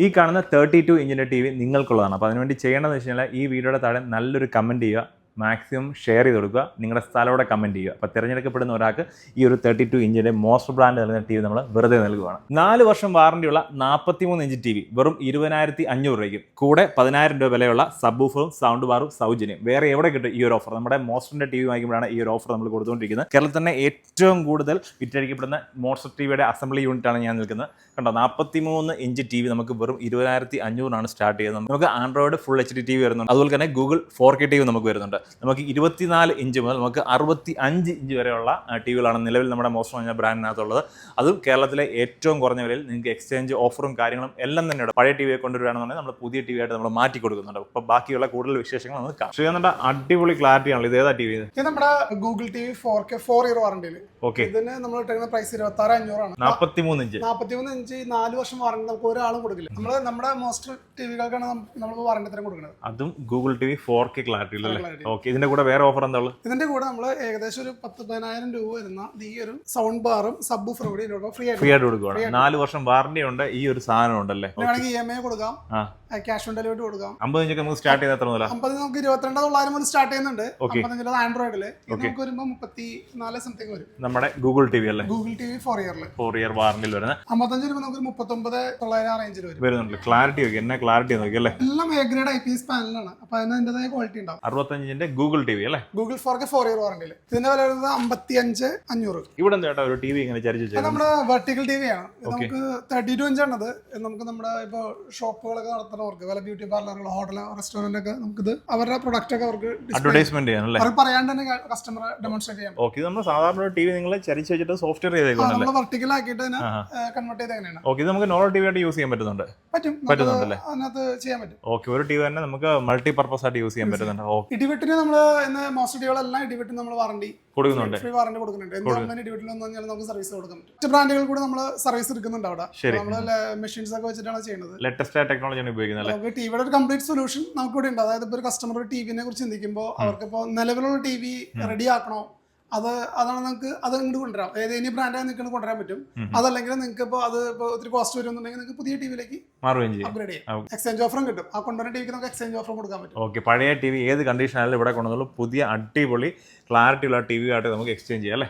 ഈ കാണുന്ന 32 ഇഞ്ചിൻ്റെ ടി വി നിങ്ങൾക്കുള്ളതാണ്. അപ്പോൾ അതിനുവേണ്ടി ചെയ്യേണ്ടതെന്ന് വെച്ച് കഴിഞ്ഞാൽ ഈ വീഡിയോയുടെ താഴെ നല്ലൊരു കമൻറ്റ് ചെയ്യുക, മാക്സിമം ഷെയർ ചെയ്ത് കൊടുക്കുക, നിങ്ങളുടെ സ്ഥലത്തോടെ കമൻറ്റ് ചെയ്യുക. അപ്പോൾ തിരഞ്ഞെടുക്കപ്പെടുന്ന ഒരാൾക്ക് ഈ ഒരു 32 ഇഞ്ചിൻ്റെ മോസ്റ്റർ ബ്രാൻഡ് നൽകുന്ന ടി വി നമ്മൾ വെറുതെ നൽകുകയാണ്. 4 വർഷം വാറണ്ടിയുള്ള 43 ഇഞ്ച് ടി വി വെറും 20,500 രൂപയ്ക്കും കൂടെ 10,000 രൂപ വിലയുള്ള സബ് വൂഫറും സൗണ്ട് ബാറും സൗജന്യം. വേറെ എവിടെ കിട്ടും ഈ ഒരു ഓഫർ? നമ്മുടെ മോസ്റ്ററിൻ്റെ ടി വി വാങ്ങിക്കുമ്പോഴാണ് ഈ ഒരു ഓഫർ നമ്മൾ കൊടുത്തുകൊണ്ടിരിക്കുന്നത്. കേരളത്തിൽ തന്നെ ഏറ്റവും കൂടുതൽ വിറ്റഴിക്കപ്പെടുന്ന മോസ്റ്റർ ടി വിയുടെ അസംബ്ലി യൂണിറ്റാണ് ഞാൻ നിൽക്കുന്നത്. കണ്ടോ, 43 ഇഞ്ച് ടി വി നമുക്ക് വെറും 20,500 സ്റ്റാർട്ട് ചെയ്യുന്നത്. നമുക്ക് android full HD T V വരുന്നുണ്ട്. അതുപോലെ തന്നെ ഗൂഗിൾ 4K ടി വി നമുക്ക് വരുന്നുണ്ട്. നമുക്ക് 24 ഇഞ്ച് മുതൽ നമുക്ക് 65 ഇഞ്ച് വരെയുള്ള ടി വികളാണ് നിലവിൽ നമ്മുടെ മോസ്റ്റർ എന്ന ബ്രാൻഡിനകത്തുള്ളത്. അതും കേരളത്തിലെ ഏറ്റവും കുറഞ്ഞ വിലയിൽ നിങ്ങൾക്ക് എക്സ്ചേഞ്ച് ഓഫറും കാര്യങ്ങളും എല്ലാം തന്നെയുണ്ട്. പഴയ ടി വിയെ കൊണ്ടുവരികയാണെന്നുണ്ടെങ്കിൽ നമ്മൾ പുതിയ ടി വി ആയിട്ട് നമ്മൾ മാറ്റി കൊടുക്കുന്നുണ്ട്. അപ്പോൾ ബാക്കിയുള്ള കൂടുതൽ വിശേഷങ്ങൾ നമുക്ക് കാണാം. ചെയ്യുന്നുണ്ട്. അടിപൊളി ക്ലാരിറ്റി ആണല്ലോ. ഇത് ഏതാ ടി വി? ഇത് നമ്മുടെ Google T V 4K 4 year വാറണ്ടിയിൽ. ഓക്കെ, ഇതിന് നമ്മൾ ഇട്ടിരുന്ന പ്രൈസ് 26,500 ആണ്. 43 ഇഞ്ച് 4 വർഷം വാറണ്ടി നമുക്ക് ഒരാളും കൊടുക്കില്ല. നമ്മുടെ മോസ്റ്റർ ടിവികൾക്കാണ് നമ്മൾ വാറണ്ടി തരം കൊടുക്കുന്നത്. അതും Google T V 4K clarity അല്ലേ? ഓക്കെ, ഇതിന്റെ കൂടെ വേറെ ഓഫർ എന്താ ഉള്ളത്? ഇതിന്റെ കൂടെ നമ്മൾ ഏകദേശം ഒരു 10,000 രൂപ വരുന്ന ഈ ഒരു സൗണ്ട് ബാറും സബ് വൂഫറും കൂടി ഫ്രീ ആയിട്ട് കൊടുക്കുകയാണ്. 4 വർഷം വാറണ്ടി ഉണ്ട്. ഈ ഒരു സാധനം ഉണ്ടല്ലേ? വേണമെങ്കിൽ EMI കൊടുക്കാം, ക്യാഷ് ഓൺ ഡെലിവറി കൊടുക്കാം. 50 ഇഞ്ചൊക്കെ നമുക്ക് സ്റ്റാർട്ട് ചെയ്ത് എത്ര മുതൽ? 50 നമുക്ക് 22,900 മുതൽ സ്റ്റാർട്ട് ചെയ്യുന്നുണ്ട്. 55 ആൻഡ്രോയിഡില് നമുക്ക് വരുമ്പോൾ 34 സംതിങ് വരും. നമ്മുടെ ഗൂഗിൾ ടി വി അല്ലേ? ഗൂഗിൾ ടി വി 4 ഇയർ വാറണ്ടിയിൽ വരുന്നത് 55 രൂപ നമുക്ക് 39,900 റേഞ്ചിൽ വരുന്നുണ്ട്. ക്ലാരിറ്റി നോക്കി, എന്നെ ക്ലാരിറ്റി നോക്കി അല്ലേ? എല്ലാം A ഗ്രേഡ് IPS പാനലാണ്. അപ്പൊ അതിന് അതിൻ്റെതായ ക്വാളിറ്റി ഉണ്ടാവും. 65 ഇഞ്ചിന്റെ ഗൂഗിൾ ടി വി അല്ലേ? ഗൂഗിൾ 4K 4 ഇയർ വാറണ്ടിയിൽ ഇതിന്റെ വില വരുന്നത് 55,500. ഇവിടെ ചേട്ടാ ഒരു ടി വി ഇങ്ങനെ ചരിച്ചു? നമ്മുടെ വെർട്ടിക്കൽ ടി വി ആണ്. നമുക്ക് 32 ഇഞ്ച് ആണത്. നമുക്ക് നമ്മുടെ ഇപ്പോൾ ഷോപ്പുകളൊക്കെ നടത്തുന്നവർക്ക്, വല്ല ബ്യൂട്ടി പാർലറുകൾ, ഹോട്ടൽ, റെസ്റ്റോറന്റ് ഒക്കെ നമുക്കിത് അവരുടെ പ്രൊഡക്റ്റ് ഒക്കെ അവർക്ക് അഡ്വർടൈസ്മെന്റ് ചെയ്യാനല്ലേ? അവർ പറയാണ്ട് തന്നെ കസ്റ്റമറെ ഡെമോൺസ്ട്രേറ്റ് ചെയ്യാം. ഓക്കെ, നമ്മൾ സാധാരണ ടി വി നിങ്ങൾ ചരിച്ചു വെച്ചിട്ട് സോഫ്റ്റ്വെയർ ചെയ്തേക്കുവാണല്ലേ? നമ്മൾ വെർട്ടിക്കൽ ആക്കിയിട്ട് തന്നെ കൺവേർട്ട് ചെയ്ത് എങ്ങനെയാണ്. ഓക്കെ, ഇത് നമുക്ക് നോർമൽ ടി വി ആയിട്ട് യൂസ് ചെയ്യാൻ പറ്റുന്നുണ്ടല്ലേ? അതിനകത്ത് ചെയ്യാൻ പറ്റും. ഓക്കെ, ഒരു ടി വി തന്നെ നമുക്ക് മൾട്ടി പർപ്പസ് ആയിട്ട് യൂസ് ചെയ്യാൻ പറ്റുന്നുണ്ട്. ഇടിവെട്ടിന് നമ്മൾ മോസ്റ്റർ ടിവികളെല്ലാം ഇടിവെട്ടിന് നമ്മൾ വാറണ്ടി കൊടുക്കുന്നുണ്ട്, ഫ്രീ വാറണ്ടി കൊടുക്കുന്നുണ്ട്. എന്താണ് ഇടിവെട്ടിൽ വന്നു കഴിഞ്ഞാൽ നമുക്ക് സർവീസ് കൊടുക്കാൻ പറ്റും. മറ്റ് ബ്രാൻഡുകൾ കൂടെ നമ്മൾ സർവീസ് എടുക്കുന്നുണ്ട് അവിടെ. നമ്മൾ മെഷീൻസ് ഒക്കെ വെച്ചിട്ടാണ് ചെയ്യുന്നത്. ലേറ്റസ്റ്റ് ടെക്നോളജിയാണ് ഉപയോഗിക്കുന്നത്. നമുക്ക് ടിവിയുടെ ഒരു കംപ്ലീറ്റ് സൊല്യൂഷൻ നമുക്ക് ഇവിടെ ഉണ്ട്. അതായത് ഇപ്പോൾ ഒരു കസ്റ്റമർ ഒരു ടിവിനെ കുറിച്ച് ചിന്തിക്കുമ്പോൾ അവർക്കിപ്പോൾ നിലവിലുള്ള ടി വി റെഡി ആക്കണോ, അതാണ് നിങ്ങൾക്ക് അത് ഇങ്ങോട്ട് കൊണ്ടുവരാം. ഏതെങ്കിലും ബ്രാൻഡായി നിങ്ങൾക്ക് കൊണ്ടുവരാൻ പറ്റും. അതല്ലെങ്കിൽ നിങ്ങൾക്ക് ഇപ്പോൾ അത് ഇപ്പോൾ ഒത്തിരി കോസ്റ്റ് വരുന്നുണ്ടെങ്കിൽ നിങ്ങൾക്ക് പുതിയ ടിവിയിലേക്ക് അപ്ഗ്രേഡ് ചെയ്യാം. എക്സ്ചേഞ്ച് ഓഫറും കിട്ടും. ആ കൊണ്ടുവരുന്ന ടിവിക്ക് നമുക്ക് എക്സ്ചേഞ്ച് ഓഫറും കൊടുക്കാൻ പറ്റും. ഓക്കെ, പഴയ ടി വി ഏത് കണ്ടീഷൻ ആയാലും ഇവിടെ കൊണ്ടുവന്നുള്ളൂ പുതിയ അടിപൊളി ക്ലാരിറ്റി ഉള്ള ടി വി ആയിട്ട് നമുക്ക് എക്സ്ചേഞ്ച് ചെയ്യാം അല്ലേ?